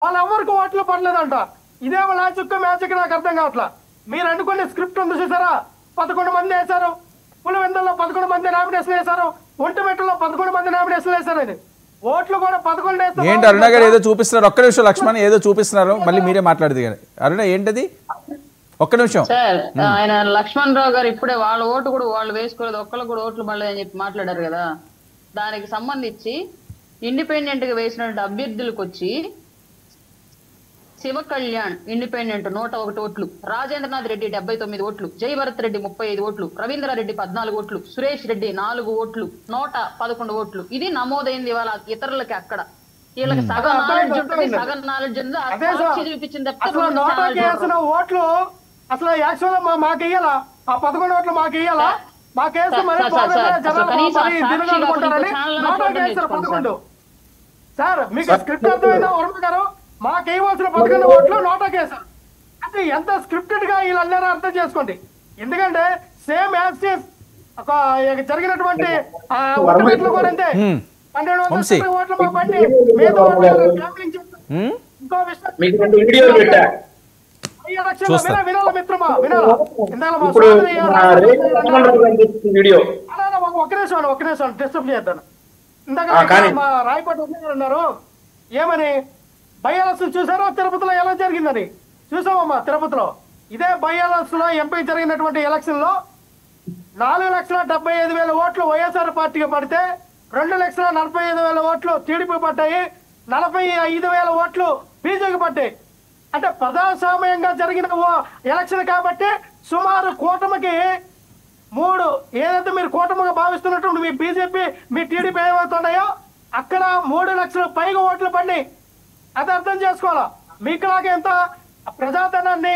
వాళ్ళెవరికి ఓట్లు పడలేదంట. ఇదేమో లాచుక్క మ్యాచ్కి నాకు అర్థం కావట్లా. మీరు అనుకునే స్క్రిప్ట్ ఉంది చూసారా, 11 మంది వేశారు, పులివెందుల్లో 11 మంది నామినేషన్ వేశారు, ఒంటిమెట్టలో 11 మంది నామినేషన్ వేశారు. అది ఓట్లు కూడా 11 వేస్తారు. ఏంటి అరుణ గారు ఏదో చూపిస్తున్నారు, ఒక్క నిమిషం లక్ష్మణ్ ఏదో చూపిస్తున్నారు, మళ్ళీ మీరే మాట్లాడదు కానీ. అరుణ ఏంటది, ఒక్క నిమిషం. సార్ ఆయన లక్ష్మణ్ రావు గారు ఇప్పుడే వాళ్ళ ఓటు కూడా వాళ్ళు వేసుకోలేదు, ఒక్కళ్ళు కూడా ఓట్లు పడలేదని చెప్పి మాట్లాడారు కదా. దానికి సంబంధించి ఇండిపెండెంట్ గా వేసినటువంటి అభ్యర్థులకు వచ్చి శివ కళ్యాణ్ ఇండిపెండెంట్ 101 ఓట్లు, రాజేంద్రనాథ్ రెడ్డి 79 ఓట్లు, జయభరత్ రెడ్డి 35 ఓట్లు, రవీంద్రారెడ్డి 14 ఓట్లు, సురేష్ రెడ్డి 4 ఓట్లు, 111 ఓట్లు. ఇది నమోదైంది ఇవాళ ఇతరులకి. అక్కడ వీళ్ళకి సగం నాలెడ్జ్ ఉంటుంది, సగం నాలెడ్జ్ ఉంది. చూపించింది ఓట్లు అసలు యాక్చువల్ మాకు ఇయ్యాలా, ఆ 11 ఓట్లు మాకు ఇయ్యాలా, మాకేస్తే సార్. మీకు స్క్రిప్ట్ అర్థమైందా వర్మ గారు? మాకు ఇవ్వాల్సిన 11 ఓట్లు నోటాకి వేశారు. అంటే ఎంత స్క్రిప్టెడ్ గా వీళ్ళందరూ అర్థం చేసుకోండి. ఎందుకంటే సేమ్ యాజ్ ఒక జరిగినటువంటి కూడా అంతే, 1200 ఓట్లు మా బండి ఇంకో విషయం వినాల మిత్రమా, వినాలా? ఒక్క నిమిషం డిస్టర్బ్ చేద్దాను. ఇందాక మా రాయపాటి ఉన్నారు ఏమని, బై ఎలక్షన్ చూసారో తిరుపతిలో ఎలా జరిగిందని? చూసామమ్మా తిరుపతిలో. ఇదే బై ఎలక్షన్ లో ఎంపీ జరిగినటువంటి ఎలక్షన్ లో 4,75,000 ఓట్లు వైఎస్ఆర్ పార్టీకి పడితే 2,45,000 ఓట్లు టీడీపీ పడ్డాయి, 45,000 ఓట్లు బీజేపీ పడ్డాయి. అంటే ప్రజాస్వామ్యంగా జరిగిన ఎలక్షన్ కాబట్టి సుమారు కూటమికి 3 ఏదైతే మీరు కూటమిగా భావిస్తున్నటువంటి మీ బీజేపీ మీ టీడీపీ ఏమవుతున్నాయో అక్కడ 3 లక్షల పైగా ఓట్లు పడినాయి. అది అర్థం చేసుకోవాలా. మీకులాగా ఎంత ప్రజాధనాన్ని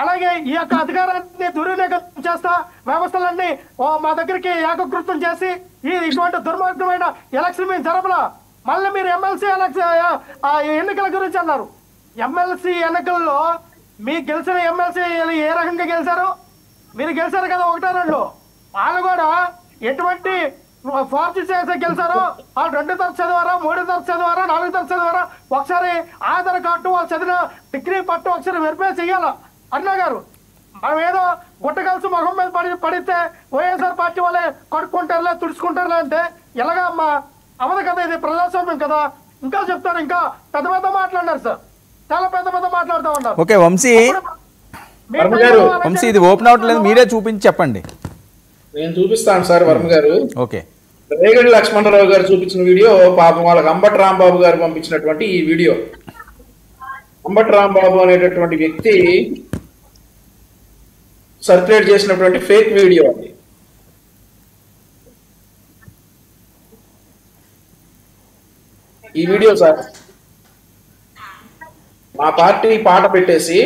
అలాగే ఈ యొక్క అధికారాన్ని దుర్వినియోగం చేస్తా వ్యవస్థలన్నీ మా దగ్గరికి ఏకకృతం చేసి ఇటువంటి దుర్మార్గమైన ఎలక్షన్ మేము జరపలా. మళ్ళీ మీరు ఎమ్మెల్సీ ఎన్నికల గురించి అన్నారు. ఎమ్మెల్సీ ఎన్నికల్లో మీకు గెలిచిన ఎమ్మెల్సీ ఏ రకంగా గెలిచారు? మీరు గెలిచారు కదా 1-2. వాళ్ళు కూడా ఎటువంటి ఫోర్స్ చేసి గెలిచారో వాళ్ళు 2 తరగతి చదివారా, 3 తరగతి చదివారా, 4 తరగతి చదివారా, ఒకసారి ఆధార్ కార్డు వాళ్ళు చదివిన డిగ్రీ పట్టు ఒకసారి వెరిఫై చెయ్యాలా. అన్నా గారు మనం ఏదో గుట్టగలిసి మొహం మీద పడితే వైఎస్ఆర్ పార్టీ వాళ్ళే కడుక్కుంటారులే తుడుచుకుంటారులే అంటే ఎలాగా అమ్మా? అవదు కదా, ఇది ప్రజాస్వామ్యం కదా. ఇంకా చెప్తారు, ఇంకా పెద్ద పెద్ద మాట్లాడినారు సార్, చాలా పెద్ద పెద్ద మాట్లాడుతూ ఉన్నారు. ఓకే వంశీ, ఇది ఓపెన్ అవట్లేదు, మీరే చూపించి చెప్పండి. నేను చూపిస్తాను సార్ వర్మ గారు. ఓకే, రేగడి లక్ష్మణరావు గారు చూపించిన వీడియో, పాపం వాళ్ళకి అంబటి రాంబాబు గారు పంపించినటువంటి ఈ వీడియో. అంబటి రాంబాబు అనేటటువంటి వ్యక్తి సర్క్యులేట్ చేసినటువంటి ఫేక్ వీడియో అది. ఈ వీడియో సార్ మా పార్టీ పాట పెట్టేసి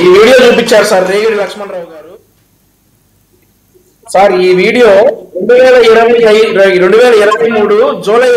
ఈ వీడియో చూపించారు సార్ రేగడి లక్ష్మణరావు గారు. సార్ ఈ వీడియో 2023 జూలై